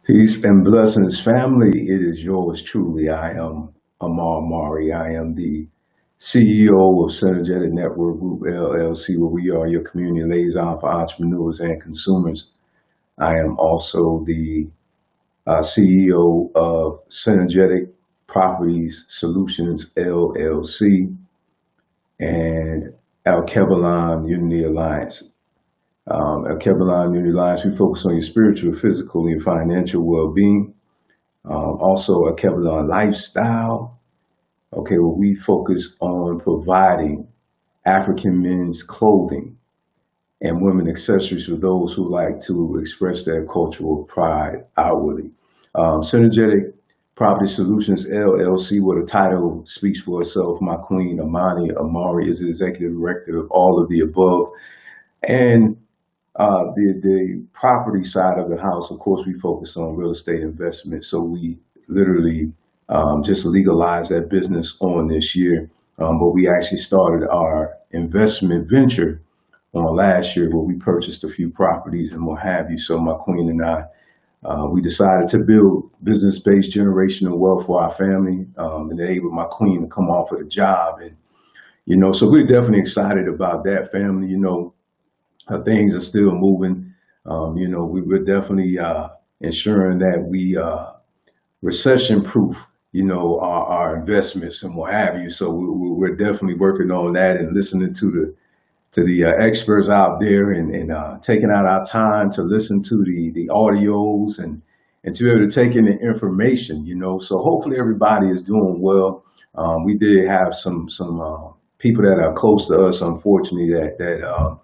Peace and blessings, family. It is yours truly. I am Amar Mari. I am the CEO of Synergetic Network Group LLC, where we are your community liaison for entrepreneurs and consumers. I am also the CEO of Synergetic Properties Solutions LLC and Al Kebalan Unity Alliance. At Kebalan Unity Alliance, we focus on your spiritual, physical, and financial well-being. Also, a Kebalan lifestyle. Okay, well, we focus on providing African men's clothing and women accessories for those who like to express their cultural pride outwardly. Synergetic Property Solutions LLC, where the title speaks for itself. My queen, Amani Amari, is the executive director of all of the above. And the property side of the house, of course, we focus on real estate investment. So we literally just legalized that business on this year. But we actually started our investment venture on last year where we purchased a few properties and what have you. So my queen and I, we decided to build business-based generational wealth for our family and enable my queen to come off of the job. And, so we're definitely excited about that, family. Things are still moving. We're definitely ensuring that we recession proof, our investments and what have you. So we're definitely working on that and listening to the experts out there and taking out our time to listen to the audios and to be able to take in the information. So hopefully everybody is doing well. We did have some people that are close to us, unfortunately, that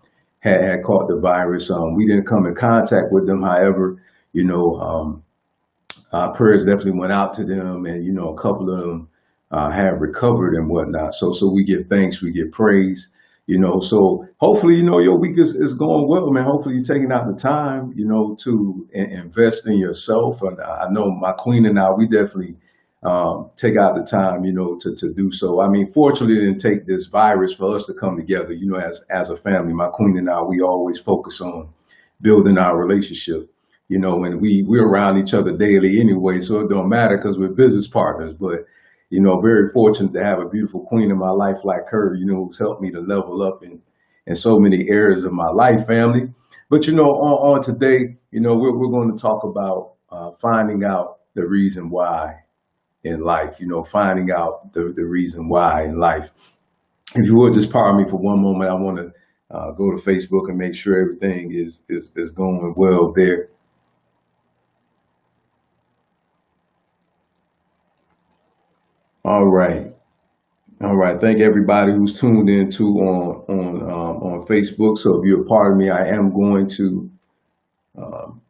had caught the virus. We didn't come in contact with them. However, our prayers definitely went out to them, and a couple of them have recovered and whatnot. So we give thanks, we give praise. So hopefully, your week is going well, man. Hopefully you're taking out the time, to invest in yourself. And I know my queen and I, we definitely take out the time, to do so. I mean, fortunately, it didn't take this virus for us to come together, as a family. My queen and I, we always focus on building our relationship, and we're around each other daily anyway, so it don't matter because we're business partners. But, very fortunate to have a beautiful queen in my life like her, who's helped me to level up in so many areas of my life, family. But, on today, we're going to talk about finding out the reason why in life, finding out the reason why in life. If you would just pardon me for one moment, I want to go to Facebook and make sure everything is going well there. All right. All right. Thank everybody who's tuned in to on Facebook. So if you're a part of me, I am going to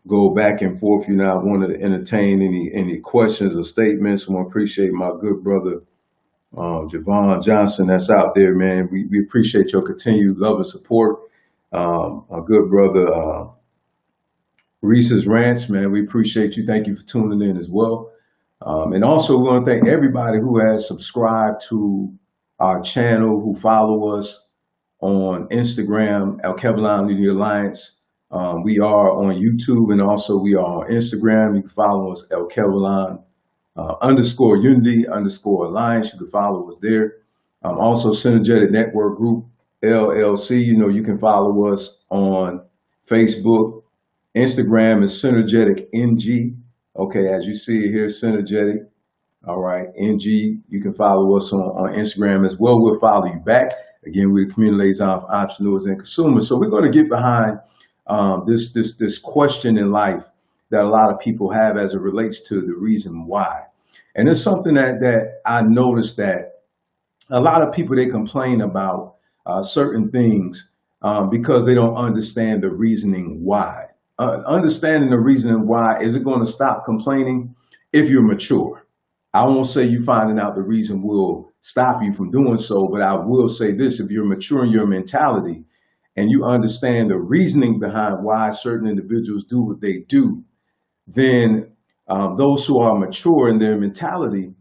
go back and forth. I want to entertain any questions or statements. I want to appreciate my good brother Javon Johnson that's out there, man. We appreciate your continued love and support. My good brother Reese's Ranch, man. We appreciate you. Thank you for tuning in as well. And also, we want to thank everybody who has subscribed to our channel, who follow us on Instagram, Al Kebalan Unity Alliance. We are on YouTube and also we are on Instagram. You can follow us, Al Kebalan _ Unity _ Alliance. You can follow us there. Also, Synergetic Network Group LLC. You can follow us on Facebook. Instagram is Synergetic NG. Okay, as you see it here, Synergetic. All right, NG. You can follow us on Instagram as well. We'll follow you back. Again, we're the community liaison for entrepreneurs and consumers. So we're going to get behind this question in life that a lot of people have as it relates to the reason why. And it's something that I noticed that a lot of people, they complain about certain things because they don't understand the reasoning why. Understanding the reasoning why, is it going to stop complaining if you're mature? I won't say you finding out the reason will stop you from doing so, but I will say this: if you're mature in your mentality and you understand the reasoning behind why certain individuals do what they do, then those who are mature in their mentality,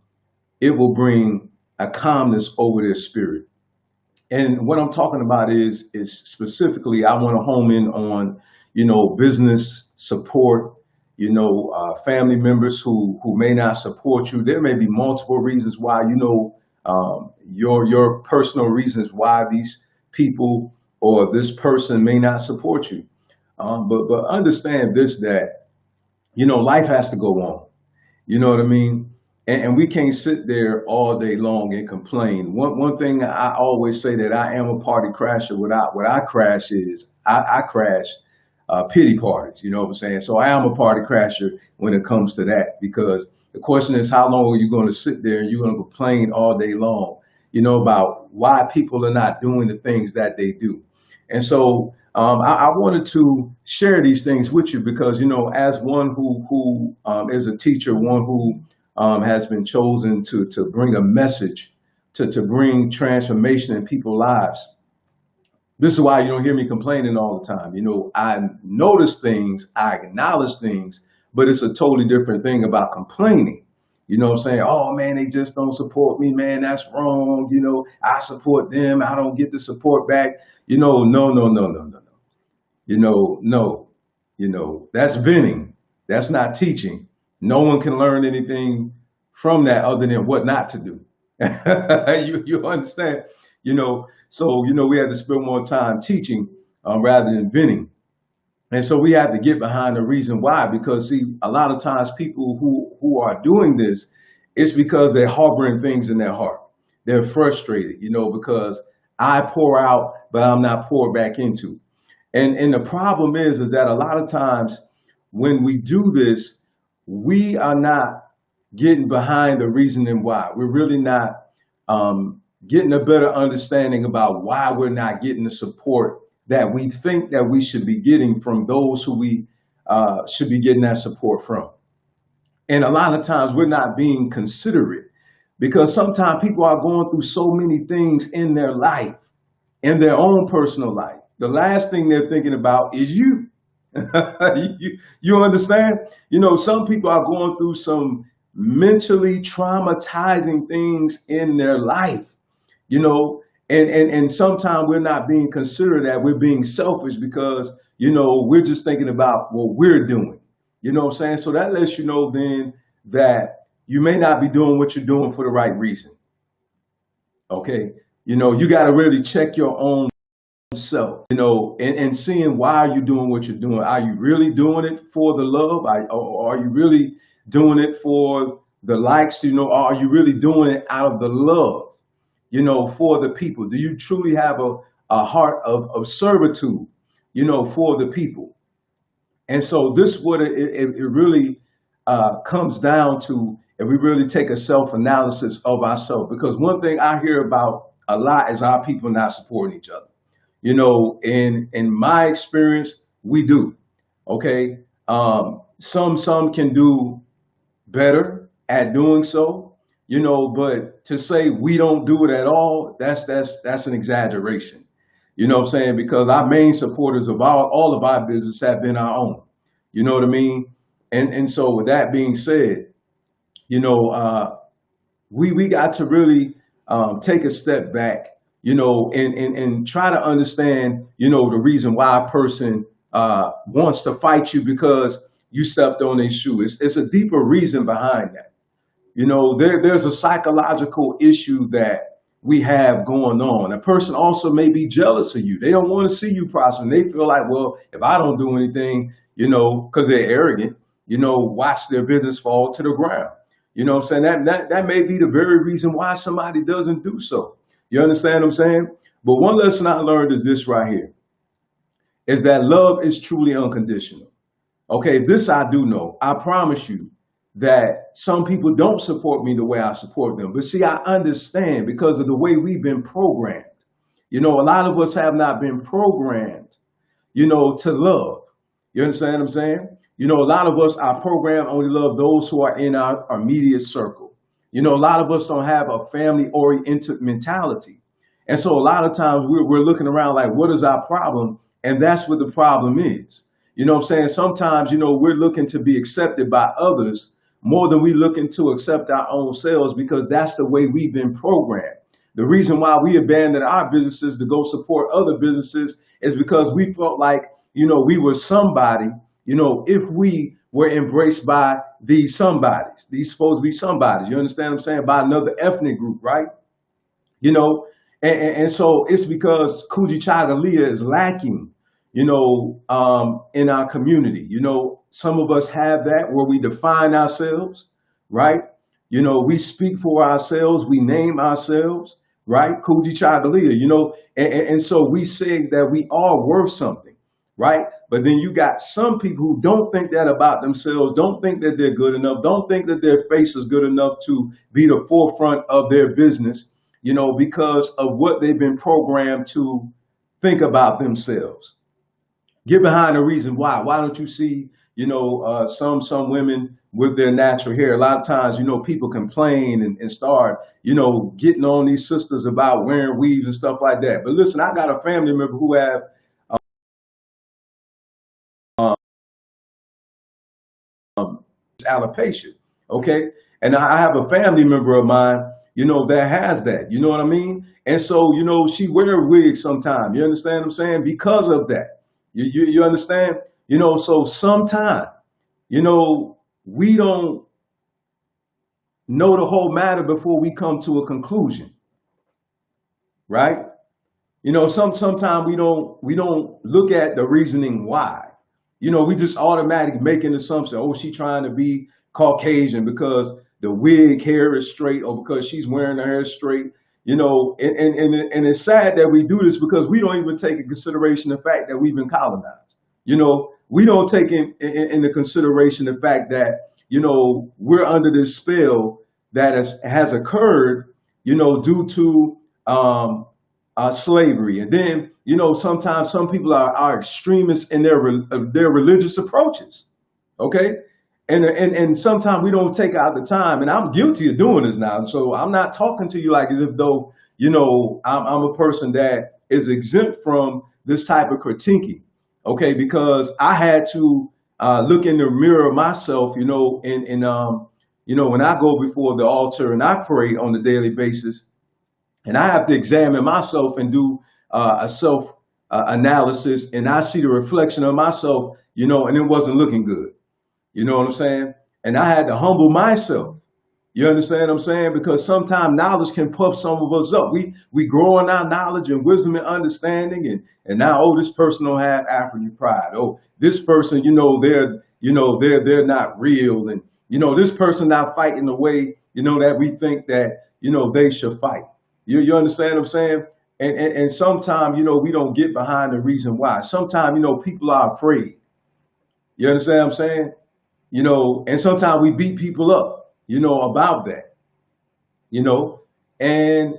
it will bring a calmness over their spirit. And what I'm talking about is specifically, I want to home in on, business support, family members who may not support you. There may be multiple reasons why, your personal reasons why these people or this person may not support you. But understand this, that, life has to go on. You know what I mean? And we can't sit there all day long and complain. One thing I always say, that I am a party crasher. What I crash is I crash pity parties. You know what I'm saying? So I am a party crasher when it comes to that, because the question is, how long are you going to sit there and you're going to complain all day long, about why people are not doing the things that they do. And so I wanted to share these things with you because, as one who is a teacher, one who has been chosen to bring a message, to bring transformation in people's lives. This is why you don't hear me complaining all the time. I notice things, I acknowledge things, but it's a totally different thing about complaining. You know what I'm saying? Oh man, they just don't support me, man. That's wrong. I support them. I don't get the support back. No, no, no, no, no, no. No. That's venting. That's not teaching. No one can learn anything from that other than what not to do. You understand? So we have to spend more time teaching rather than venting. And so we have to get behind the reason why, because see, a lot of times people who are doing this, it's because they're harboring things in their heart. They're frustrated, because I pour out, but I'm not poured back into. And the problem is that a lot of times when we do this, we are not getting behind the reasoning why. We're really not getting a better understanding about why we're not getting the support that we think that we should be getting from those who we should be getting that support from. And a lot of times we're not being considerate, because sometimes people are going through so many things in their life, in their own personal life. The last thing they're thinking about is you. You understand? Some people are going through some mentally traumatizing things in their life, and sometimes we're not being considerate, that we're being selfish because, we're just thinking about what we're doing. You know what I'm saying? So that lets you know then that you may not be doing what you're doing for the right reason. Okay. You got to really check your own self, and seeing why are you doing what you're doing. Are you really doing it for the love? Or are you really doing it for the likes? Are you really doing it out of the love, for the people? Do you truly have a heart of servitude, for the people? And so this is what it really comes down to, if we really take a self-analysis of ourselves. Because one thing I hear about a lot is our people not supporting each other. In my experience, we do. Okay. Some can do better at doing so, but to say we don't do it at all, that's an exaggeration. You know what I'm saying? Because our main supporters of all of our business have been our own. You know what I mean? And so with that being said, we got to really take a step back, and try to understand, the reason why a person wants to fight you because you stepped on their shoe. It's a deeper reason behind that. There's a psychological issue that we have going on. A person also may be jealous of you. They don't want to see you prosper. And they feel like, well, if I don't do anything, because they're arrogant, watch their business fall to the ground. You know what I'm saying? That may be the very reason why somebody doesn't do so. You understand what I'm saying? But one lesson I learned is this right here, is that love is truly unconditional. Okay, this I do know. I promise you that some people don't support me the way I support them. But see, I understand because of the way we've been programmed. A lot of us have not been programmed, to love. You understand what I'm saying? A lot of us, our program only love those who are in our immediate circle. A lot of us don't have a family-oriented mentality. And so a lot of times we're looking around like, what is our problem? And that's what the problem is. You know what I'm saying? Sometimes, we're looking to be accepted by others more than we looking to accept our own selves, because that's the way we've been programmed. The reason why we abandoned our businesses to go support other businesses is because we felt like, we were somebody, if we were embraced by these somebodies, these supposed to be somebodies, you understand what I'm saying, by another ethnic group, right? you know, and so it's because Kujichagulia is lacking, in our community. Some of us have that where we define ourselves, right? We speak for ourselves, we name ourselves, right? Kujichagulia, and so we say that we are worth something, right? But then you got some people who don't think that about themselves, don't think that they're good enough, don't think that their face is good enough to be the forefront of their business, because of what they've been programmed to think about themselves. Get behind the reason why. Why don't you see, some women with their natural hair? A lot of times, people complain and start, getting on these sisters about wearing weaves and stuff like that. But listen, I got a family member who have alopecia. Okay. And I have a family member of mine, that has that. You know what I mean? And so, she wear wigs sometimes. You understand what I'm saying? Because of that. You understand? So sometimes, we don't know the whole matter before we come to a conclusion, right? Sometimes we don't look at the reasoning why. We just automatically make an assumption. Oh, she trying to be Caucasian because the wig hair is straight, or because she's wearing her hair straight. And it's sad that we do this because we don't even take in consideration the fact that we've been colonized. We don't take into consideration the fact that we're under this spell that has occurred, due to slavery. And then, sometimes some people are extremists in their religious approaches. Okay. And sometimes we don't take out the time, and I'm guilty of doing this now. So I'm not talking to you like as if though, I'm a person that is exempt from this type of critiquing. Okay. Because I had to look in the mirror of myself, when I go before the altar and I pray on a daily basis, and I have to examine myself and do a self analysis, and I see the reflection of myself, and it wasn't looking good. You know what I'm saying? And I had to humble myself. You understand what I'm saying? Because sometimes knowledge can puff some of us up. We grow in our knowledge and wisdom and understanding, and now, oh, this person don't have African pride. Oh, this person, they're not real, and this person not fighting the way that we think that they should fight. You understand what I'm saying? And sometimes we don't get behind the reason why. Sometimes people are afraid. You understand what I'm saying? And sometimes we beat people up, about that, and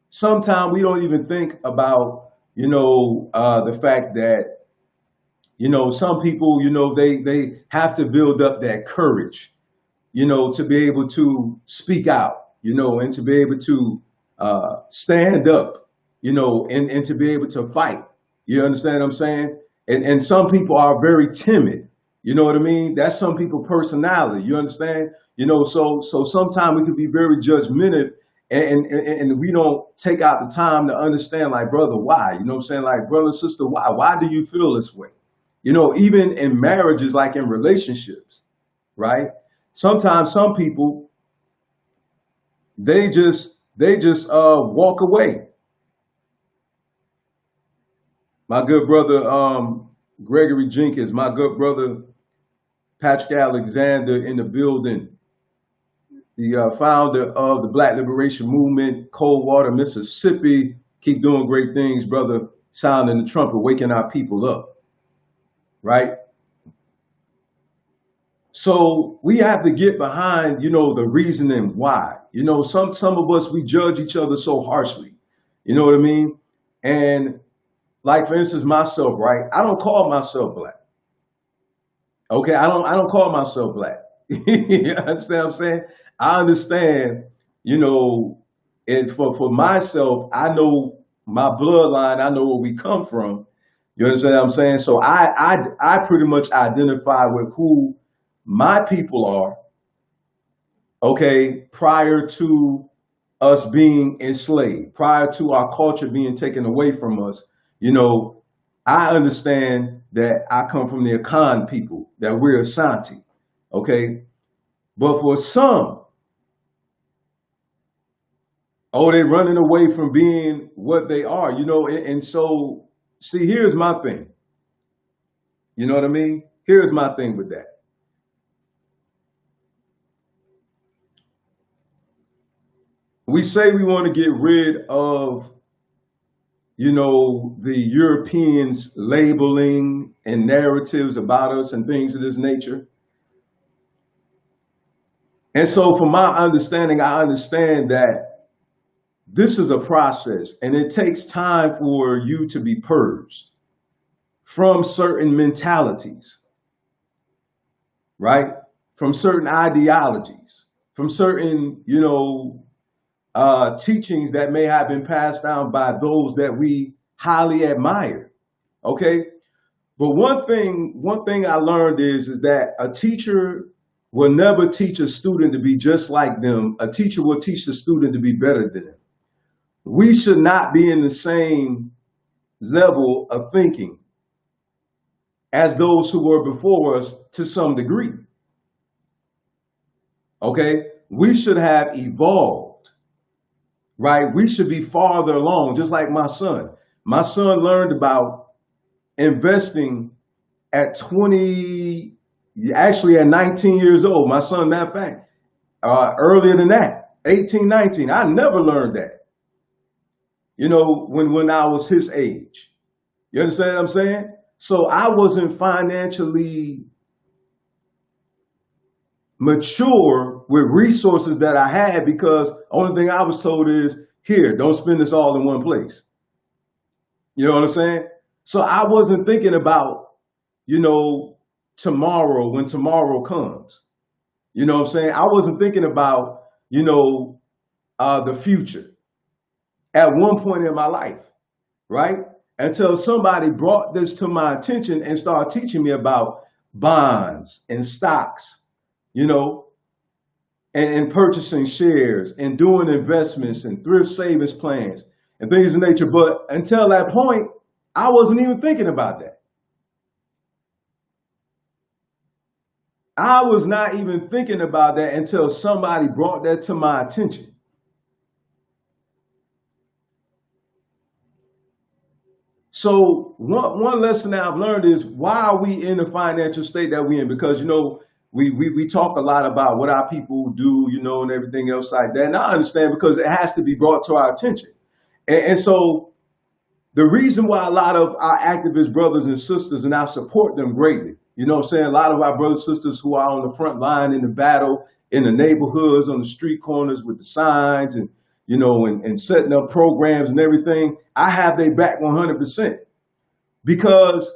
sometimes we don't even think about, the fact that, some people, they have to build up that courage, to be able to speak out, and to be able to stand up, and to be able to fight. You understand what I'm saying? And some people are very timid. You know what I mean? That's some people' personality. You understand? So sometimes we can be very judgmental, and we don't take out the time to understand, like, brother, why? You know what I'm saying? Like, brother, sister, why? Why do you feel this way? Even in marriages, like in relationships, right? Sometimes some people, they just walk away. My good brother Gregory Jenkins, my good brother Patrick Alexander in the building, the founder of the Black Liberation Movement, Coldwater, Mississippi. Keep doing great things, brother. Sounding the trumpet, waking our people up, right? So we have to get behind, the reasoning why. Some of us, we judge each other so harshly. You know what I mean? And like, for instance, myself, right? I don't call myself black. Okay, I don't call myself black. You understand what I'm saying? I understand, and for myself, I know my bloodline, I know where we come from. You understand what I'm saying? So I pretty much identify with who my people are, okay, prior to us being enslaved, prior to our culture being taken away from us, you know, I understand that I come from the Akan people, that we're Ashanti, okay? But for some, oh, they're running away from being what they are, and so, see, here's my thing. You know what I mean? Here's my thing with that. We say we want to get rid of, the Europeans labeling and narratives about us and things of this nature. And so, from my understanding, I understand that this is a process and it takes time for you to be purged from certain mentalities, right? From certain ideologies, from certain, teachings that may have been passed down by those that we highly admire. Okay. But one thing I learned is that a teacher will never teach a student to be just like them. A teacher will teach the student to be better than them. We should not be in the same level of thinking as those who were before us to some degree. Okay? We should have evolved, right? We should be farther along, just like my son. My son learned about investing at 20, actually at 19 years old. My son, matter of fact, earlier than that, 18, 19. I never learned that, when I was his age. You understand what I'm saying? So I wasn't financially mature with resources that I had because only thing I was told is, here, don't spend this all in one place. You know what I'm saying? So I wasn't thinking about, tomorrow when tomorrow comes. You know what I'm saying? I wasn't thinking about, the future at one point in my life, right? Until somebody brought this to my attention and started teaching me about bonds and stocks, and purchasing shares and doing investments and thrift savings plans and things of nature. But until that point, I wasn't even thinking about that. I was not even thinking about that until somebody brought that to my attention. So one lesson that I've learned is, why are we in the financial state that we're in? Because, we talk a lot about what our people do, and everything else like that. And I understand, because it has to be brought to our attention. And so the reason why a lot of our activist brothers and sisters, and I support them greatly, what I'm saying? A lot of our brothers and sisters who are on the front line in the battle, in the neighborhoods, on the street corners with the signs and, and setting up programs and everything, I have their back 100%. Because,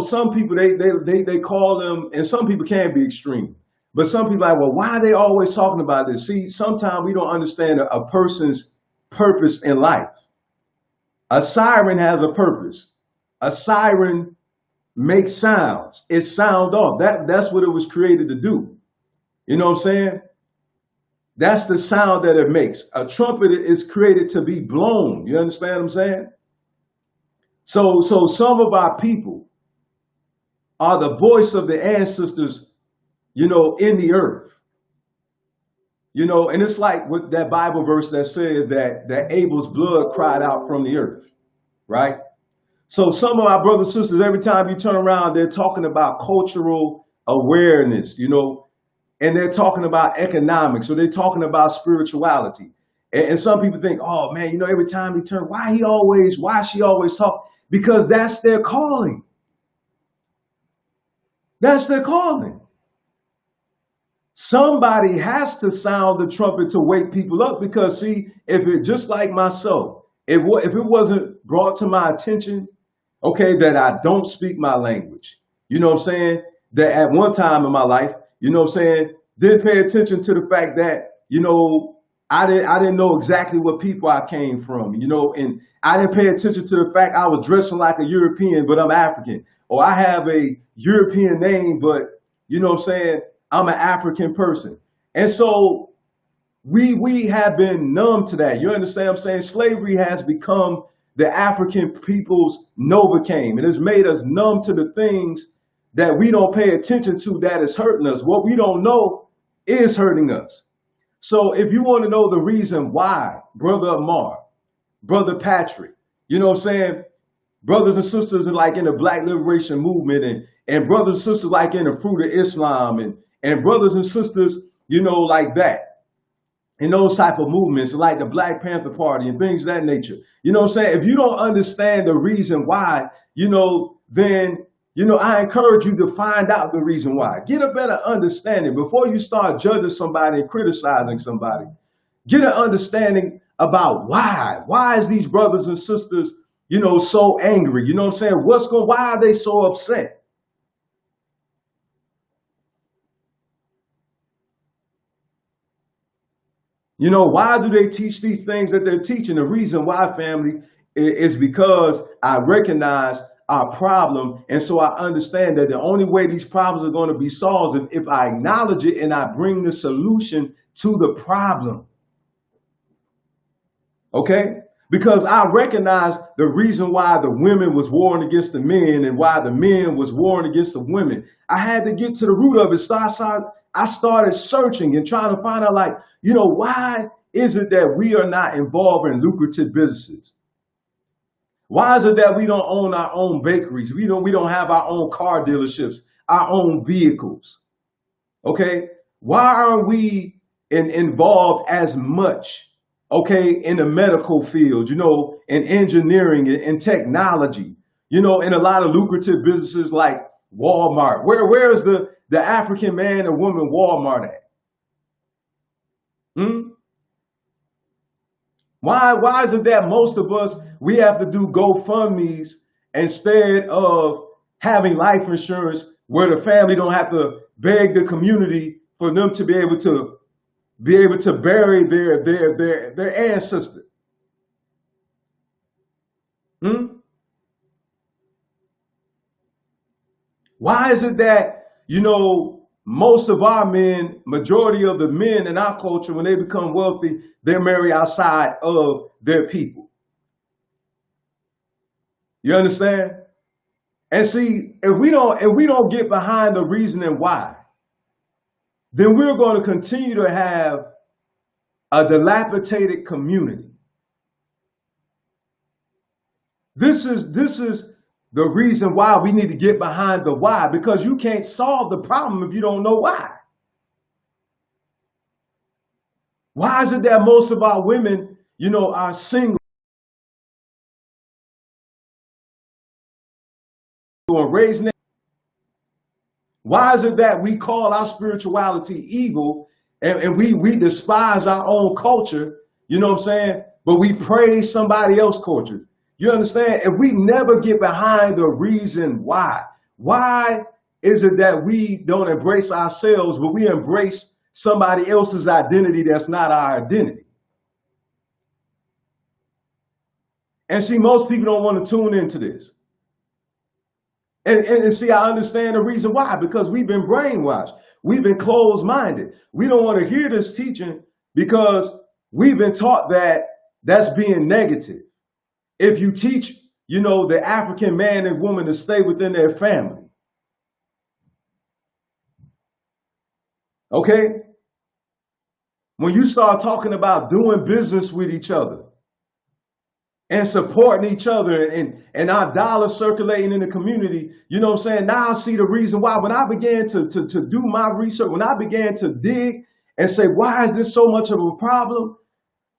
some people, they call them, and some people can be extreme, but some people are like, well, why are they always talking about this? See, sometimes we don't understand a person's purpose in life. A siren has a purpose. A siren makes sounds. It sounds off. That's what it was created to do. You know what I'm saying? That's the sound that it makes. A trumpet is created to be blown. You understand what I'm saying? So some of our people are the voice of the ancestors, in the earth. And it's like with that Bible verse that says that Abel's blood cried out from the earth, right? So some of our brothers and sisters, every time you turn around, they're talking about cultural awareness, and they're talking about economics, or they're talking about spirituality. And some people think, oh man, every time he turns, why she always talk? Because that's their calling. That's their calling. Somebody has to sound the trumpet to wake people up, because see, if it, just like myself, if it wasn't brought to my attention, okay, that I don't speak my language, you know what I'm saying? That at one time in my life, you know what I'm saying, didn't pay attention to the fact that, I didn't know exactly what people I came from, and I didn't pay attention to the fact I was dressing like a European, but I'm African, or I have a European name, but you know what I'm saying, I'm an African person. And so we have been numb to that. You understand what I'm saying? Slavery has become the African people's Novocaine. It has made us numb to the things that we don't pay attention to that is hurting us. What we don't know is hurting us. So if you want to know the reason why, Brother Amar, Brother Patrick, you know what I'm saying? Brothers and sisters are like in the Black Liberation Movement and brothers and sisters like in the Fruit of Islam and brothers and sisters, you know, like that. And those type of movements like the Black Panther Party and things of that nature. You know what I'm saying? If you don't understand the reason why, you know, then, you know, I encourage you to find out the reason why. Get a better understanding before you start judging somebody and criticizing somebody. Get an understanding about why. Why is these brothers and sisters, you know, so angry? You know what I'm saying? Why are they so upset? You know, why do they teach these things that they're teaching? The reason why, family, is because I recognize our problem. And so I understand that the only way these problems are going to be solved is if I acknowledge it and I bring the solution to the problem. Okay? Because I recognize the reason why the women was warring against the men and why the men was warring against the women. I had to get to the root of it. So I started searching and trying to find out, like, you know, why is it that we are not involved in lucrative businesses? Why is it that we don't own our own bakeries? We don't have our own car dealerships, our own vehicles. Okay? Why aren't we involved as much, okay, in the medical field, you know, in engineering and technology, you know, in a lot of lucrative businesses like Walmart? Where is the African man and woman Walmart at? Why is it that most of us, we have to do GoFundMe's instead of having life insurance where the family don't have to beg the community for them to be able to bury their ancestor? Why is it that, you know, most of our men, majority of the men in our culture, when they become wealthy, they marry outside of their people? You understand? And see, if we don't get behind the reasoning why, then we're going to continue to have a dilapidated community. This is the reason why we need to get behind the why, because you can't solve the problem if you don't know why. Why is it that most of our women, you know, are single and raising their... Why is it that we call our spirituality evil and we despise our own culture, you know what I'm saying? But we praise somebody else's culture. You understand? If we never get behind the reason why is it that we don't embrace ourselves, but we embrace somebody else's identity that's not our identity? And see, most people don't want to tune into this. And see, I understand the reason why, because we've been brainwashed. We've been closed-minded. We don't want to hear this teaching because we've been taught that that's being negative. If you teach, you know, the African man and woman to stay within their family. Okay? When you start talking about doing business with each other and supporting each other and our dollars circulating in the community, you know what I'm saying? Now I see the reason why. When I began to do my research, when I began to dig and say, why is this so much of a problem?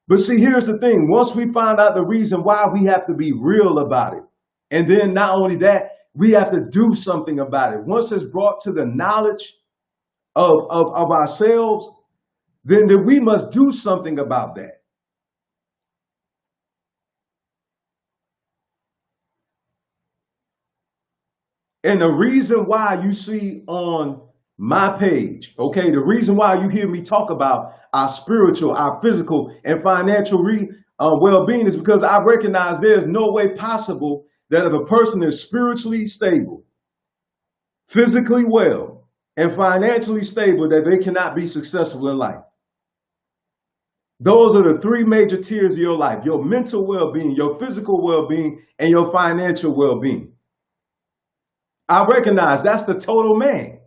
But see, here's the thing. Once we find out the reason why, we have to be real about it. And then not only that, we have to do something about it. Once it's brought to the knowledge of ourselves, then we must do something about that. And the reason why you see on my page, okay, the reason why you hear me talk about our spiritual, our physical, and financial well-being is because I recognize there's no way possible that if a person is spiritually stable, physically well, and financially stable, that they cannot be successful in life. Those are the three major tiers of your life: your mental well-being, your physical well-being, and your financial well-being. I recognize that's the total man.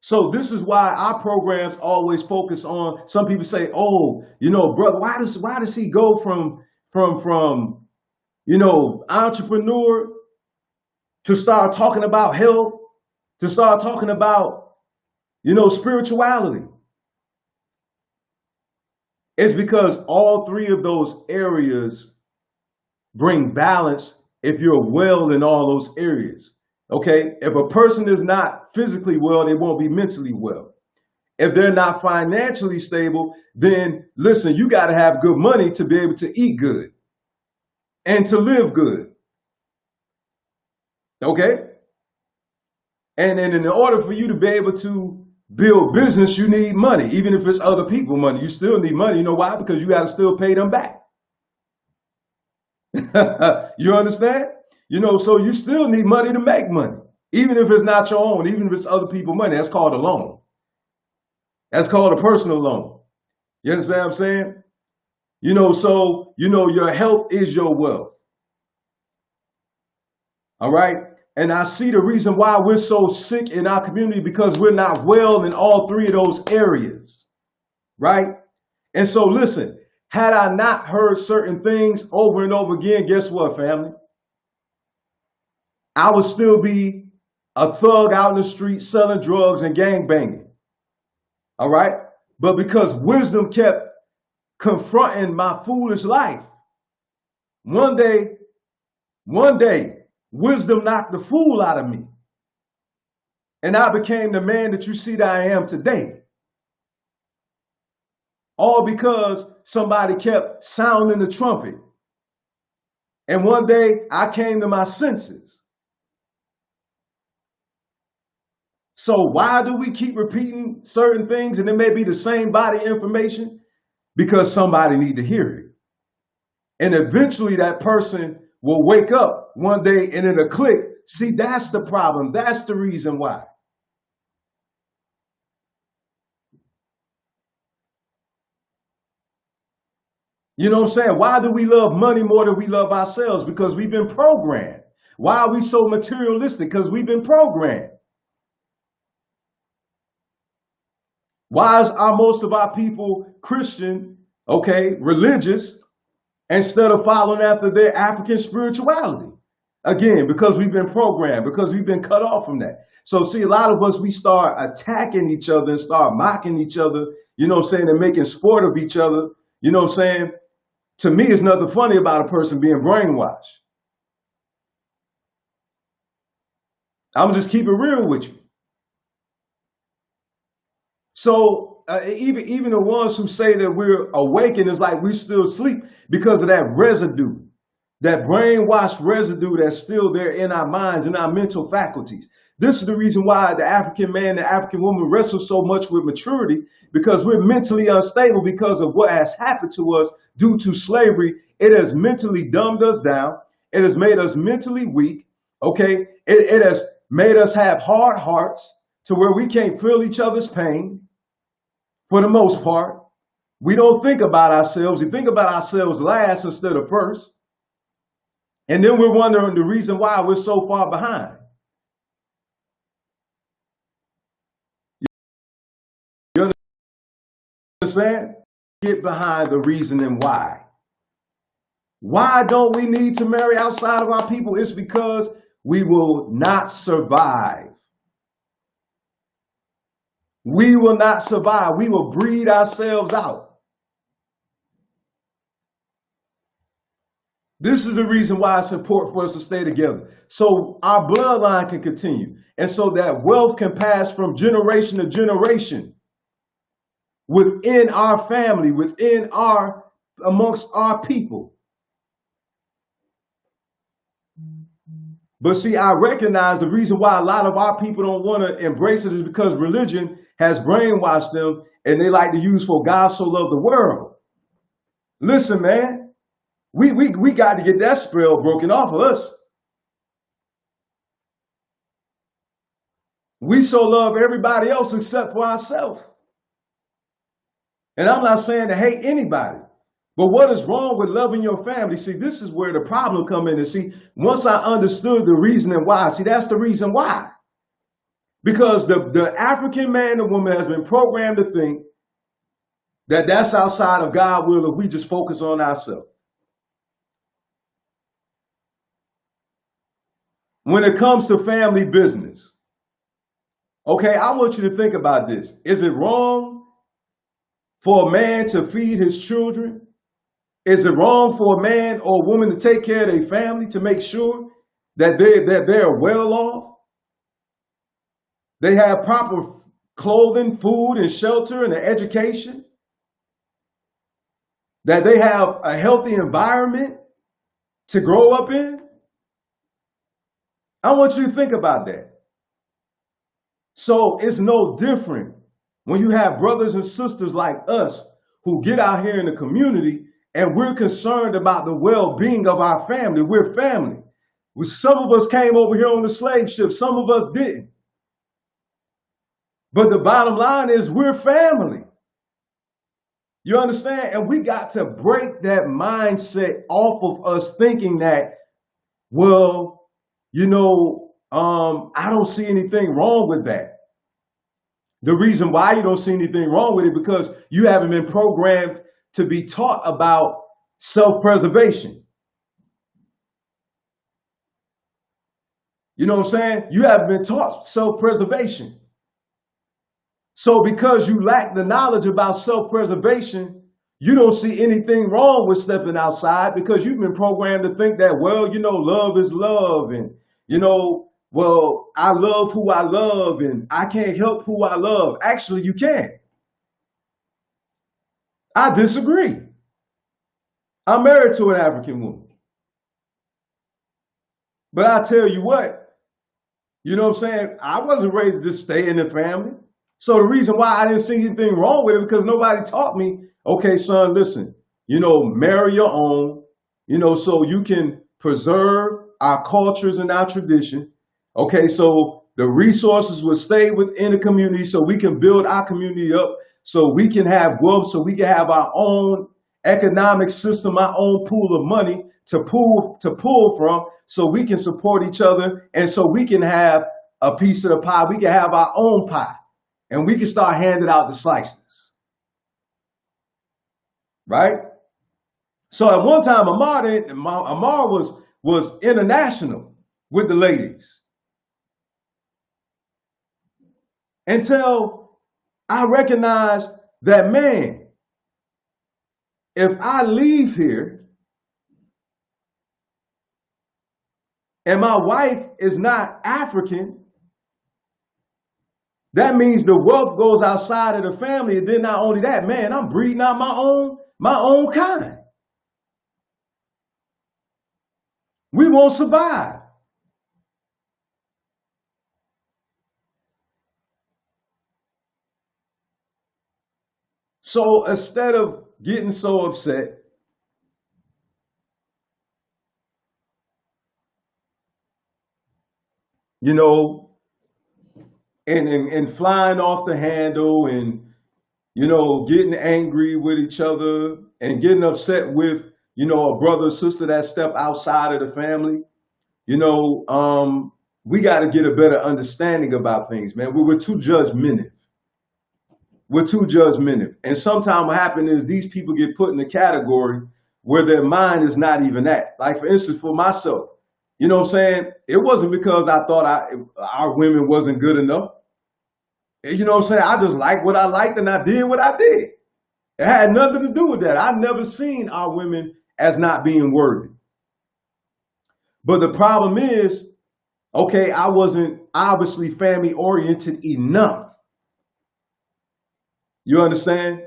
So this is why our programs always focus on. Some people say, "Oh, brother, why does he go from entrepreneur to start talking about health, to start talking about spirituality?" It's because all three of those areas bring balance if you're well in all those areas. Okay? If a person is not physically well, they won't be mentally well. If they're not financially stable, then listen, you got to have good money to be able to eat good and to live good. Okay? And in order for you to be able to build business, you need money. Even if it's other people money, you still need money. You know why? Because you got to still pay them back. You understand? So you still need money to make money. Even if it's not your own, even if it's other people's money, that's called a loan. That's called a personal loan. You understand what I'm saying? Your health is your wealth. All right? And I see the reason why we're so sick in our community because we're not well in all three of those areas. Right? And so listen, had I not heard certain things over and over again, guess what, family? I would still be a thug out in the street selling drugs and gang banging. All right? But because wisdom kept confronting my foolish life, one day, wisdom knocked the fool out of me. And I became the man that you see that I am today. All because somebody kept sounding the trumpet. And one day I came to my senses. So why do we keep repeating certain things and it may be the same body information? Because somebody need to hear it. And eventually that person will wake up one day and it'll click. See, that's the problem. That's the reason why. You know what I'm saying? Why do we love money more than we love ourselves? Because we've been programmed. Why are we so materialistic? Because we've been programmed. Why are most of our people Christian, okay, religious, instead of following after their African spirituality? Again, because we've been programmed, because we've been cut off from that. So see, a lot of us, we start attacking each other and start mocking each other, and making sport of each other. You know what I'm saying? To me, it's nothing funny about a person being brainwashed. I'm just keep it real with you. So even the ones who say that we're awakened, it's like we still sleep because of that residue, that brainwashed residue that's still there in our minds and our mental faculties. This is the reason why the African man, the African woman wrestle so much with maturity, because we're mentally unstable because of what has happened to us due to slavery. It has mentally dumbed us down. It has made us mentally weak. Okay. It has made us have hard hearts to where we can't feel each other's pain for the most part. We don't think about ourselves. We think about ourselves last instead of first. And then we're wondering the reason why we're so far behind. You understand? Get behind the reasoning why. Why don't we need to marry outside of our people? It's because we will not survive. We will not survive. We will breed ourselves out. This is the reason why it's important for us to stay together, so our bloodline can continue, and so that wealth can pass from generation to generation within our family, amongst our people. But see, I recognize the reason why a lot of our people don't want to embrace it is because religion has brainwashed them, and they like to use "for God so loved the world." Listen, man, we got to get that spell broken off of us. We so love everybody else except for ourselves. And I'm not saying to hate anybody. But what is wrong with loving your family? See, this is where the problem come in. And see, once I understood the reason and why, see, that's the reason why. Because the African man and woman has been programmed to think that that's outside of God's will if we just focus on ourselves. When it comes to family business, okay, I want you to think about this. Is it wrong for a man to feed his children? Is it wrong for a man or a woman to take care of their family, to make sure that they're well off? They have proper clothing, food, and shelter, and an education? That they have a healthy environment to grow up in? I want you to think about that. So it's no different when you have brothers and sisters like us who get out here in the community and we're concerned about the well-being of our family. We're family. Some of us came over here on the slave ship. Some of us didn't. But the bottom line is we're family. You understand? And we got to break that mindset off of us thinking that, well, I don't see anything wrong with that. The reason why you don't see anything wrong with it because you haven't been programmed to be taught about self-preservation. You know what I'm saying? You haven't been taught self-preservation. So because you lack the knowledge about self-preservation, you don't see anything wrong with stepping outside because you've been programmed to think that, well, love is love. And, well, I love who I love and I can't help who I love. Actually, you can. I disagree. I'm married to an African woman. But I tell you what, you know what I'm saying? I wasn't raised to just stay in the family. So the reason why I didn't see anything wrong with it because nobody taught me, okay, son, listen, marry your own, so you can preserve our cultures and our tradition. Okay, so the resources will stay within the community so we can build our community up, so we can have wealth, so we can have our own economic system, our own pool of money to pull from, so we can support each other and so we can have a piece of the pie. We can have our own pie and we can start handing out the slices. Right? So at one time, Amar was international with the ladies. Until I recognized that, man, if I leave here and my wife is not African, that means the wealth goes outside of the family. And then not only that, man, I'm breeding out my own kind. We won't survive. So instead of getting so upset, and flying off the handle and, getting angry with each other and getting upset with, a brother or sister that step outside of the family, we got to get a better understanding about things, man. We were too judgmental. We're too judgmental. And sometimes what happens is these people get put in a category where their mind is not even at. Like, for instance, for myself, you know what I'm saying? It wasn't because I thought our women wasn't good enough. You know what I'm saying? I just liked what I liked and I did what I did. It had nothing to do with that. I never seen our women as not being worthy. But the problem is, okay, I wasn't obviously family oriented enough. You understand?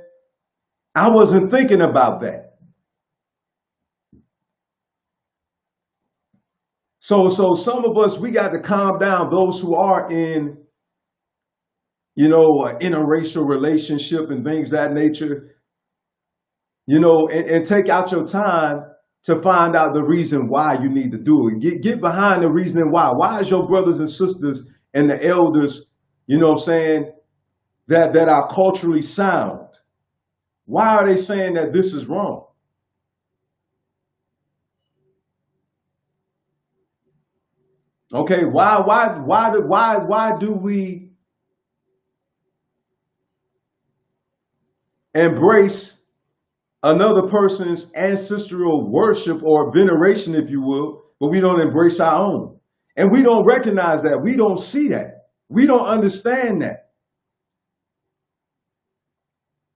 I wasn't thinking about that. So some of us, we got to calm down. Those who are in, an interracial relationship and things of that nature, and take out your time to find out the reason why you need to do it. Get behind the reasoning why. Why is your brothers and sisters and the elders you know what I'm saying, that are culturally sound. Why are they saying that this is wrong? Okay, why do we embrace another person's ancestral worship or veneration, if you will, but we don't embrace our own? And we don't recognize that. We don't see that. We don't understand that.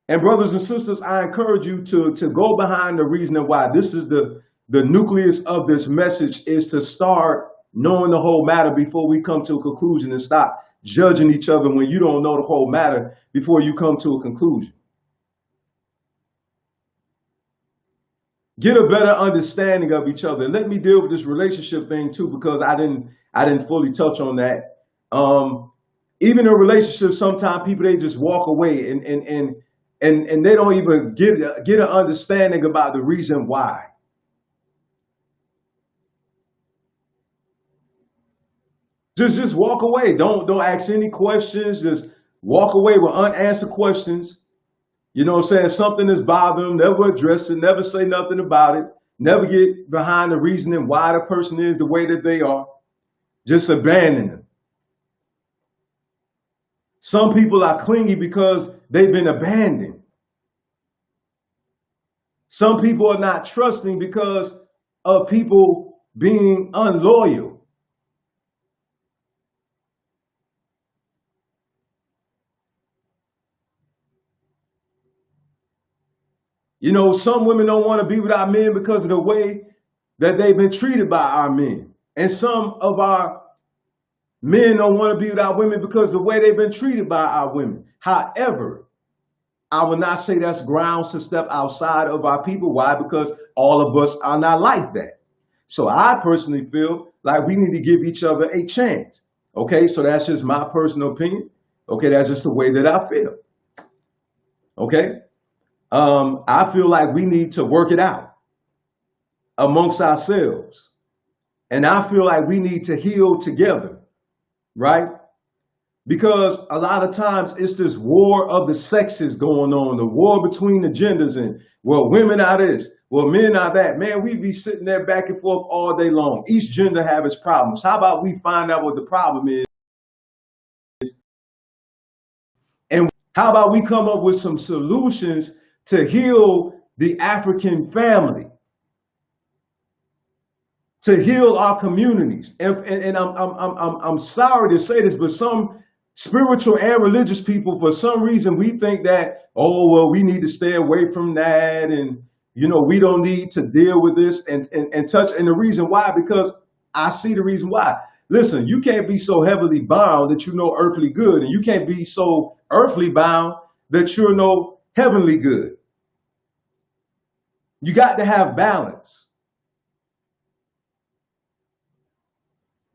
And brothers and sisters, I encourage you to go behind the reason why. This is the nucleus of this message, is to start knowing the whole matter before we come to a conclusion, and stop judging each other when you don't know the whole matter before you come to a conclusion. Get a better understanding of each other. And let me deal with this relationship thing too, because I didn't fully touch on that. Even in relationships, sometimes people, they just walk away and they don't even get an understanding about the reason why. Just walk away. Don't ask any questions. Just walk away with unanswered questions. You know what I'm saying? Something is bothering them, never address it, never say nothing about it, never get behind the reasoning why the person is the way that they are. Just abandon them. Some people are clingy because they've been abandoned. Some people are not trusting because of people being unloyal. You know, some women don't want to be with our men because of the way that they've been treated by our men. And some of our men don't want to be with our women because of the way they've been treated by our women. However, I will not say that's grounds to step outside of our people. Why? Because all of us are not like that. So I personally feel like we need to give each other a chance. Okay, so that's just my personal opinion. Okay, that's just the way that I feel. Okay. I feel like we need to work it out amongst ourselves. And I feel like we need to heal together, right? Because a lot of times it's this war of the sexes going on, the war between the genders, and, well, women are this, well, men are that. Man, we be sitting there back and forth all day long. Each gender have its problems. How about we find out what the problem is? And how about we come up with some solutions to heal the African family, to heal our communities? And I'm sorry to say this, but some spiritual and religious people, for some reason, we think that, oh, well, we need to stay away from that, and, you know, we don't need to deal with this and touch. And the reason why, because I see the reason why. Listen, you can't be so heavily bound that you know earthly good, and you can't be so earthly bound that you're no heavenly good. You got to have balance.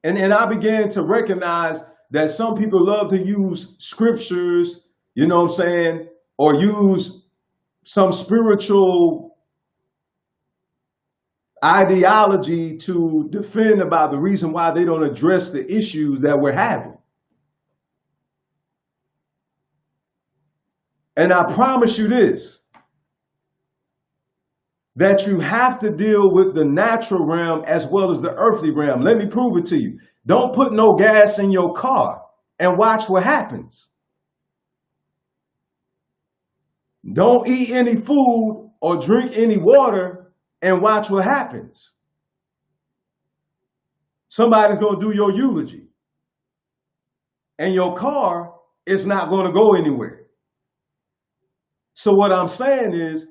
And I began to recognize that some people love to use scriptures, you know what I'm saying, or use some spiritual ideology to defend about the reason why they don't address the issues that we're having. And I promise you this, that you have to deal with the natural realm as well as the earthly realm. Let me prove it to you. Don't put no gas in your car and watch what happens. Don't eat any food or drink any water and watch what happens. Somebody's going to do your eulogy, and your car is not going to go anywhere. So what I'm saying is,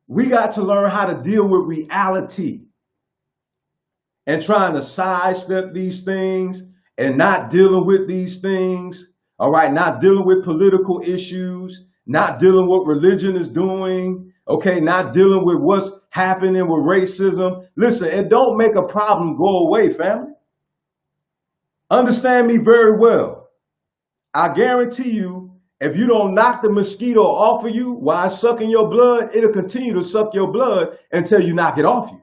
we got to learn how to deal with reality, and trying to sidestep these things and not dealing with these things. All right, not dealing with political issues, not dealing with what religion is doing. Okay, not dealing with what's happening with racism. Listen, it don't make a problem go away, family. Understand me very well. I guarantee you, if you don't knock the mosquito off of you while it's sucking your blood, it'll continue to suck your blood until you knock it off you.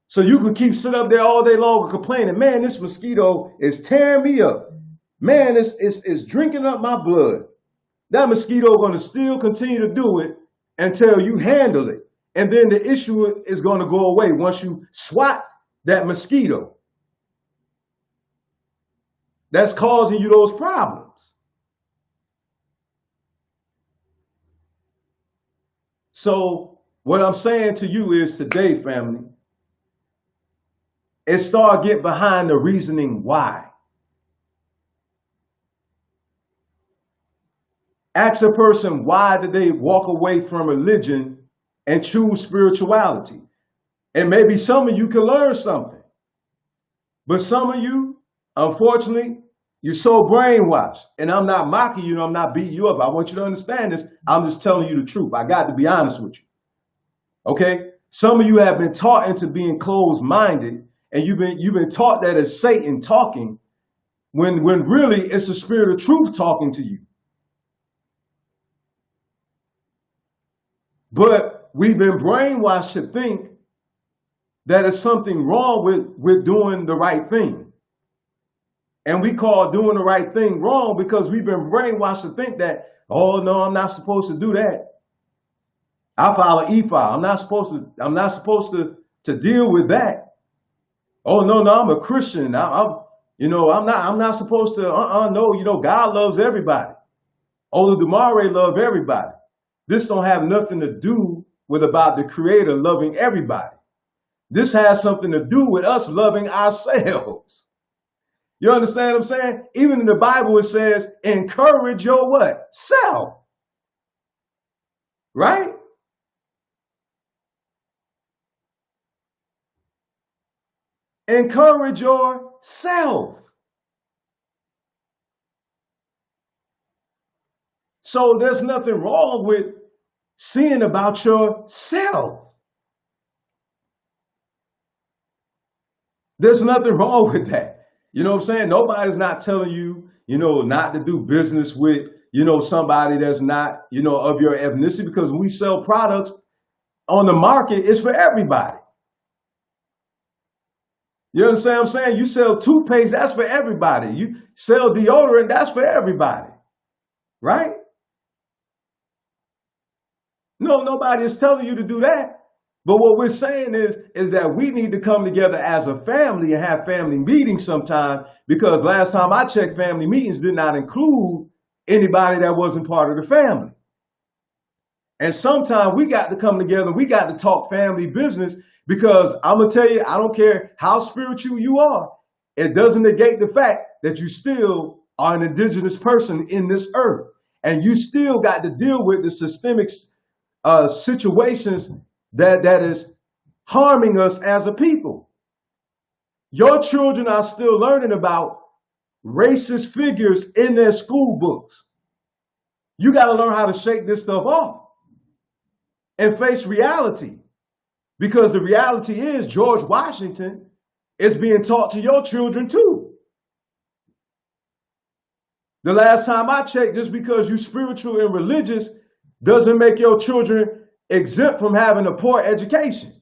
So you can keep sitting up there all day long and complaining, man, this mosquito is tearing me up. Man, it's drinking up my blood. That mosquito going to still continue to do it until you handle it. And then the issue is going to go away once you swat that mosquito that's causing you those problems. So what I'm saying to you is today, family, is start get behind the reasoning why. Ask a person why did they walk away from religion and choose spirituality. And maybe some of you can learn something. But some of you, unfortunately, you're so brainwashed. And I'm not mocking you, I'm not beating you up. I want you to understand this. I'm just telling you the truth. I got to be honest with you. Okay? Some of you have been taught into being closed-minded, and you've been taught that it's Satan talking when really it's the spirit of truth talking to you. But we've been brainwashed to think that it's something wrong with doing the right thing. And we call doing the right thing wrong because we've been brainwashed to think that, oh no, I'm not supposed to do that. I follow EFI. I'm not supposed to deal with that. Oh no, I'm a Christian. I'm not supposed to, no, God loves everybody. Ola Dumare love everybody. This don't have nothing to do with about the Creator loving everybody. This has something to do with us loving ourselves. You understand what I'm saying? Even in the Bible, it says, encourage your what? Self. Right? Encourage yourself. So there's nothing wrong with seeing about yourself. There's nothing wrong with that. You know what I'm saying? Nobody's not telling you, not to do business with, somebody that's not, of your ethnicity, because when we sell products on the market, it's for everybody. You understand what I'm saying? You sell toothpaste, that's for everybody. You sell deodorant, that's for everybody. Right? No, nobody is telling you to do that. But what we're saying is that we need to come together as a family and have family meetings sometime, because last time I checked, family meetings did not include anybody that wasn't part of the family. And sometimes we got to come together, we got to talk family business, because I'm going to tell you, I don't care how spiritual you are, it doesn't negate the fact that you still are an indigenous person in this earth. And you still got to deal with the systemic situations that is harming us as a people. Your children are still learning about racist figures in their school books. You got to learn how to shake this stuff off and face reality. Because the reality is George Washington is being taught to your children too. The last time I checked, just because you're spiritual and religious doesn't make your children exempt from having a poor education.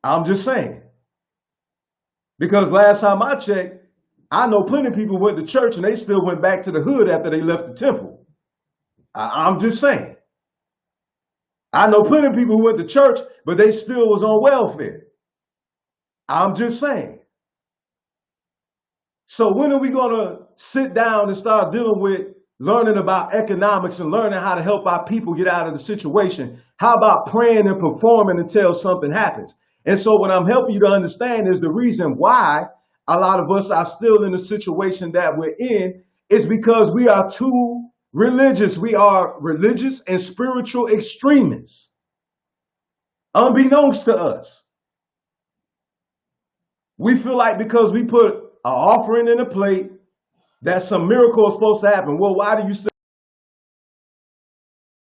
I'm just saying. Because last time I checked, I know plenty of people went to church and they still went back to the hood after they left the temple. I'm just saying. I know plenty of people who went to church, but they still was on welfare. I'm just saying. So when are we going to sit down and start dealing with learning about economics and learning how to help our people get out of the situation? How about praying and performing until something happens? And so what I'm helping you to understand is the reason why a lot of us are still in the situation that we're in is because we are too religious. We are religious and spiritual extremists, unbeknownst to us. We feel like because we put an offering in a plate that some miracle is supposed to happen. Well, why do you still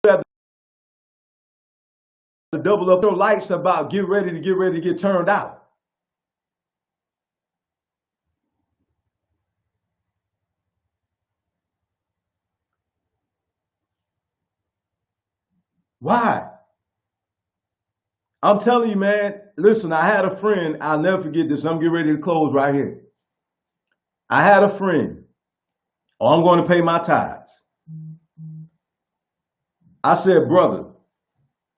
have to double up your lights about get ready to get turned out? Why? I'm telling you, man, listen, I had a friend, I'll never forget this. I'm getting ready to close right here. I had a friend, oh, I'm going to pay my tithes. I said, brother,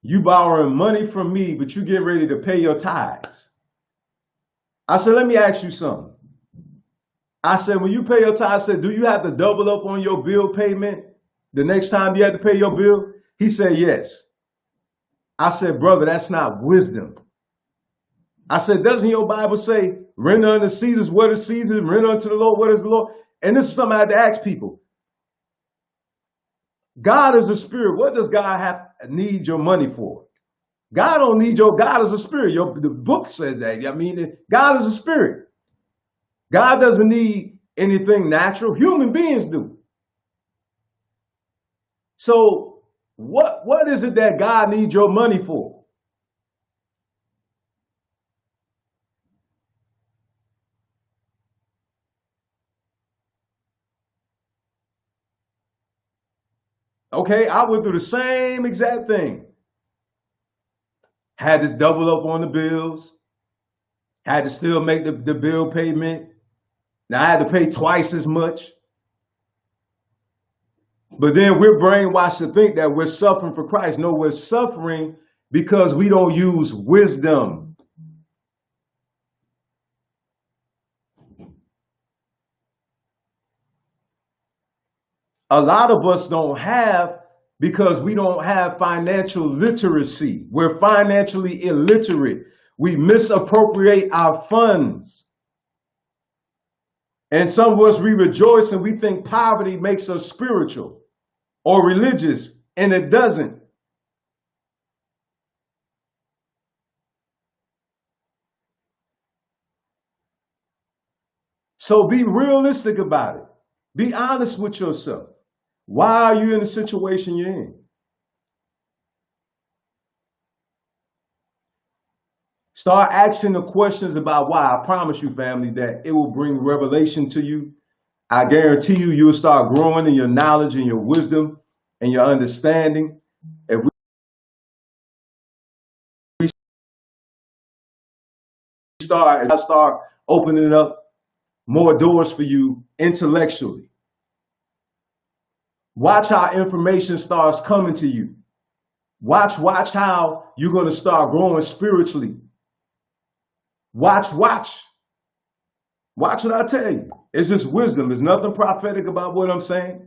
you borrowing money from me, but you get ready to pay your tithes. I said, let me ask you something. I said, when you pay your tithes, I said, do you have to double up on your bill payment the next time you have to pay your bill? He said, yes. I said, brother, that's not wisdom. I said, doesn't your Bible say, render unto Caesar's what is Caesar, render unto the Lord what is the Lord? And this is something I had to ask people. God is a spirit. What does God need your money for? God don't need God is a spirit. The book says that. I mean, God is a spirit. God doesn't need anything natural. Human beings do. So what is it that God needs your money for? Okay, I went through the same exact thing. Had to double up on the bills. Had to still make the bill payment. Now I had to pay twice as much. But then we're brainwashed to think that we're suffering for Christ. No, we're suffering because we don't use wisdom. A lot of us don't have because we don't have financial literacy. We're financially illiterate. We misappropriate our funds. And some of us, we rejoice and we think poverty makes us spiritual or religious, and it doesn't. So be realistic about it. Be honest with yourself. Why are you in the situation you're in? Start asking the questions about why. I promise you, family, that it will bring revelation to you. I guarantee you, you'll start growing in your knowledge and your wisdom and your understanding. If we start opening up more doors for you intellectually. Watch how information starts coming to you. Watch how you're going to start growing spiritually. Watch what I tell you. It's just wisdom. There's nothing prophetic about what I'm saying.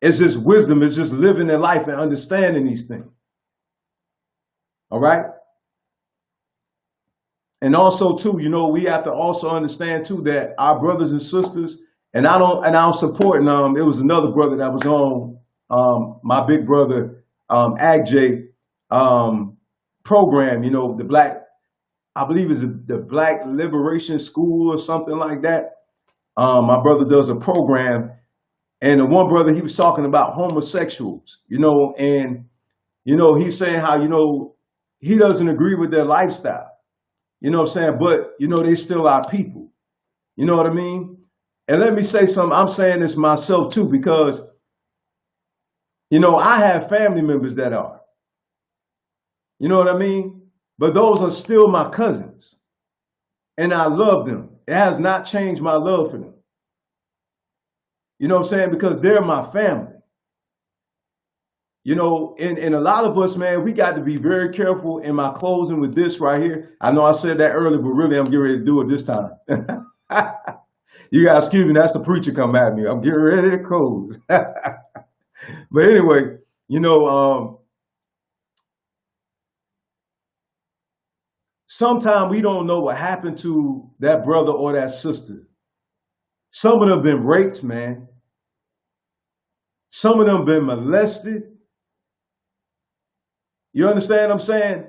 It's just wisdom. It's just living in life and understanding these things. All right. And also too, we have to also understand too that our brothers and sisters, and I don't support. And it was another brother that was on my big brother AgJ program. The black, I believe it's the Black Liberation School or something like that. My brother does a program, and the one brother, he was talking about homosexuals, and he's saying how he doesn't agree with their lifestyle. You know what I'm saying? But, they still are people. You know what I mean? And let me say something. I'm saying this myself too, because, I have family members that are. You know what I mean? But those are still my cousins. And I love them. It has not changed my love for them. You know what I'm saying? Because they're my family. And a lot of us, man, we got to be very careful. In my closing with this right here, I know I said that earlier, but really I'm getting ready to do it this time. You guys, excuse me, that's the preacher come at me. I'm getting ready to close. But anyway, sometimes we don't know what happened to that brother or that sister. Some of them been raped, man. Some of them been molested. You understand what I'm saying?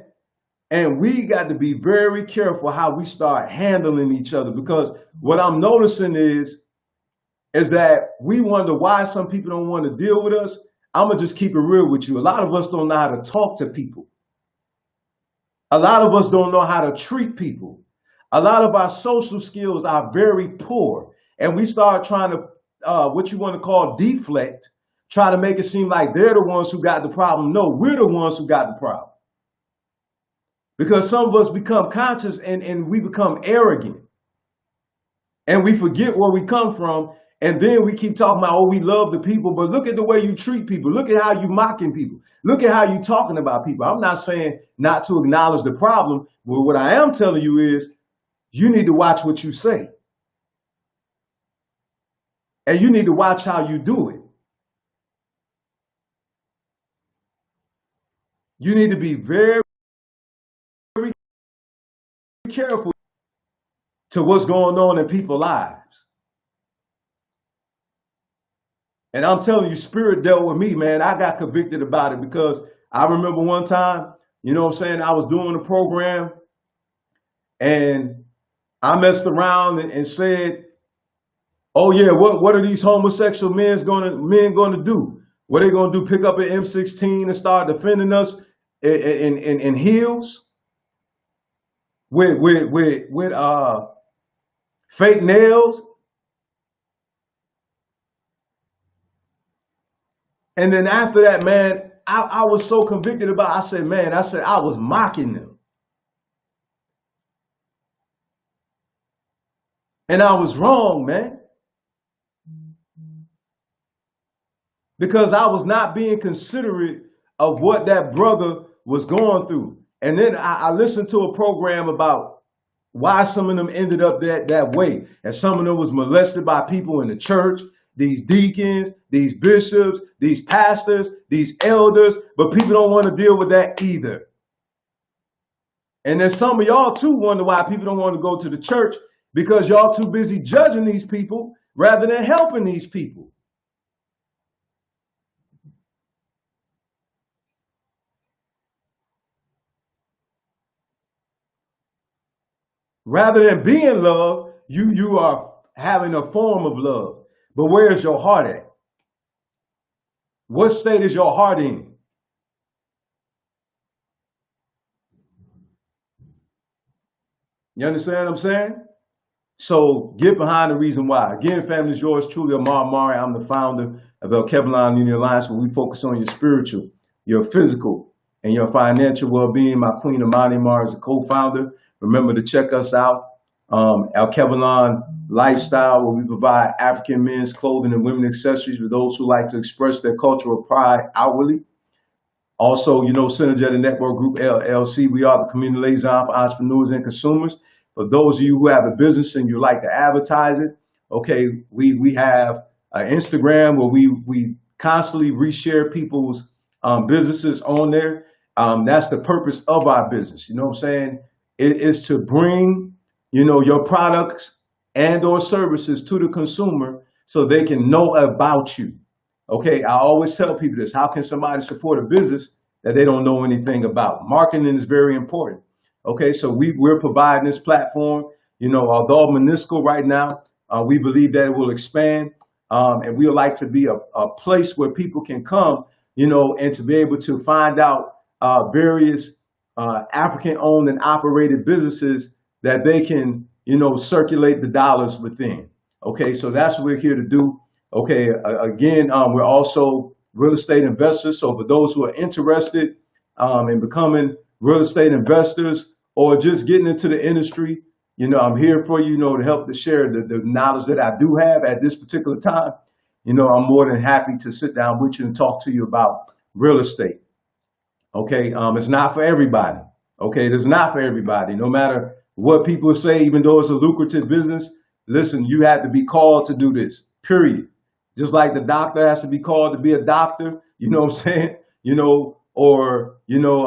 And we got to be very careful how we start handling each other, because what I'm noticing is that we wonder why some people don't want to deal with us. I'm going to just keep it real with you. A lot of us don't know how to talk to people. A lot of us don't know how to treat people. A lot of our social skills are very poor. And we start trying to, what you want to call deflect, try to make it seem like they're the ones who got the problem. No, we're the ones who got the problem. Because some of us become conscious and we become arrogant. And we forget where we come from. And then we keep talking about, oh, we love the people, but look at the way you treat people. Look at how you mocking people. Look at how you talking about people. I'm not saying not to acknowledge the problem, but what I am telling you is you need to watch what you say. And you need to watch how you do it. You need to be very, very careful to what's going on in people's lives. And I'm telling you, spirit dealt with me, man. I got convicted about it because I remember one time, you know what I'm saying, I was doing a program and I messed around and said, oh yeah, what are these homosexual men gonna do? What are they gonna do? Pick up an M16 and start defending us in heels with fake nails? And then after that, man, I was so convicted about it. I said I was mocking them. And I was wrong, man. Because I was not being considerate of what that brother was going through. And then I listened to a program about why some of them ended up that way. And some of them was molested by people in the church, these deacons, these bishops, these pastors, these elders, but people don't want to deal with that either. And then some of y'all too wonder why people don't want to go to the church, because y'all too busy judging these people rather than helping these people. Rather than being love, you are having a form of love. But where is your heart at? What state is your heart in? You understand what I'm saying? So get behind the reason why. Again, family, is yours truly, Amar Mari. I'm the founder of El Kevlon Union Alliance, where we focus on your spiritual, your physical, and your financial well-being. My queen, Amani Mar, is a co-founder. Remember to check us out. El Kevlon Lifestyle, where we provide African men's clothing and women accessories for those who like to express their cultural pride outwardly. Also, you know, Synergetic Network Group LLC, we are the community liaison for entrepreneurs and consumers. For those of you who have a business and you like to advertise it, okay, we have Instagram where we constantly reshare people's businesses on there. That's the purpose of our business. You know what I'm saying? It is to bring, you know, your products and or services to the consumer so they can know about you. Okay, I always tell people this. How can somebody support a business that they don't know anything about? Marketing is very important. Okay, so we're providing this platform. You know, although minuscule right now, we believe that it will expand. And we would like to be a place where people can come, you know, and to be able to find out various African-owned and operated businesses that they can, you know, circulate the dollars within. Okay, so that's what we're here to do. Okay, again, we're also real estate investors. So for those who are interested in becoming real estate investors or just getting into the industry, you know, I'm here for you, you know, to help to share the knowledge that I do have at this particular time. You know, I'm more than happy to sit down with you and talk to you about real estate. Okay, it's not for everybody. Okay, it is not for everybody. No matter what people say, even though it's a lucrative business, listen, you have to be called to do this, period. Just like the doctor has to be called to be a doctor, you know what I'm saying? You know, or, you know,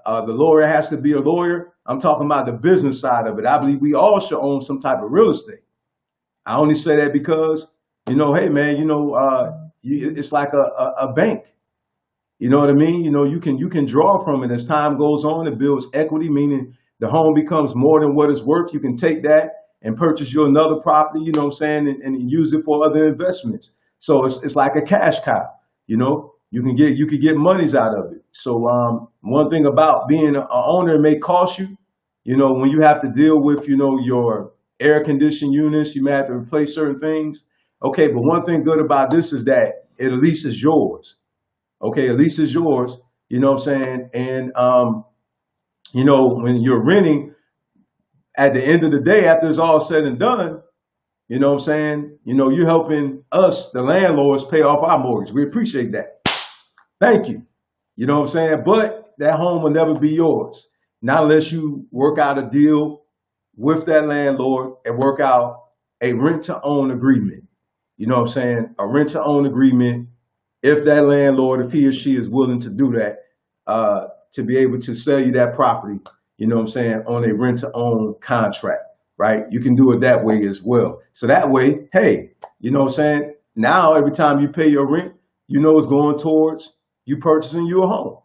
the lawyer has to be a lawyer. I'm talking about the business side of it. I believe we all should own some type of real estate. I only say that because, you know, hey, man, you know, it's like a bank. You know what I mean? You know, you can draw from it as time goes on. It builds equity, meaning the home becomes more than what it's worth. You can take that and purchase you another property, you know what I'm saying, and use it for other investments. So it's like a cash cow, you know, you can get monies out of it. So one thing about being an owner, it may cost you, you know, when you have to deal with, you know, your air conditioning units, you may have to replace certain things. Okay, but one thing good about this is that it at least is yours. Okay, at least it's yours, you know what I'm saying? And, you know, when you're renting, at the end of the day, after it's all said and done, You know what I'm saying? You know, you're helping us, the landlords, pay off our mortgage. We appreciate that. Thank you. You know what I'm saying? But that home will never be yours. Not unless you work out a deal with that landlord and work out a rent to own agreement. You know what I'm saying? A rent to own agreement. If that landlord, if he or she is willing to do that, to be able to sell you that property, you know what I'm saying, on a rent to own contract, right? You can do it that way as well. So that way, hey, you know what I'm saying? Now, every time you pay your rent, you know it's going towards you purchasing you a home.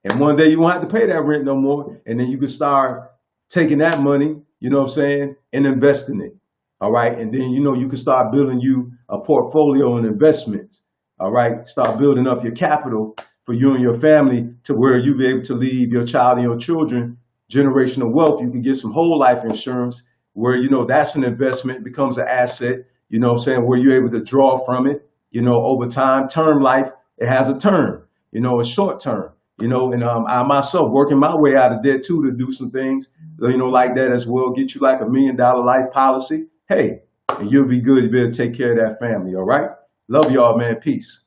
And one day you won't have to pay that rent no more. And then you can start taking that money, you know what I'm saying, and investing it. All right. And then, you know, you can start building you a portfolio and investments. All right. Start building up your capital for you and your family to where you'll be able to leave your child and your children generational wealth. You can get some whole life insurance where, you know, that's an investment, becomes an asset, you know what I'm saying, where you're able to draw from it, you know, over time. Term life, it has a term, you know, a short term. You know, and I myself working my way out of debt too to do some things, you know, like that as well. Get you like $1 million life policy. Hey, and you'll be good to be able to take care of that family. All right. Love y'all, man. Peace.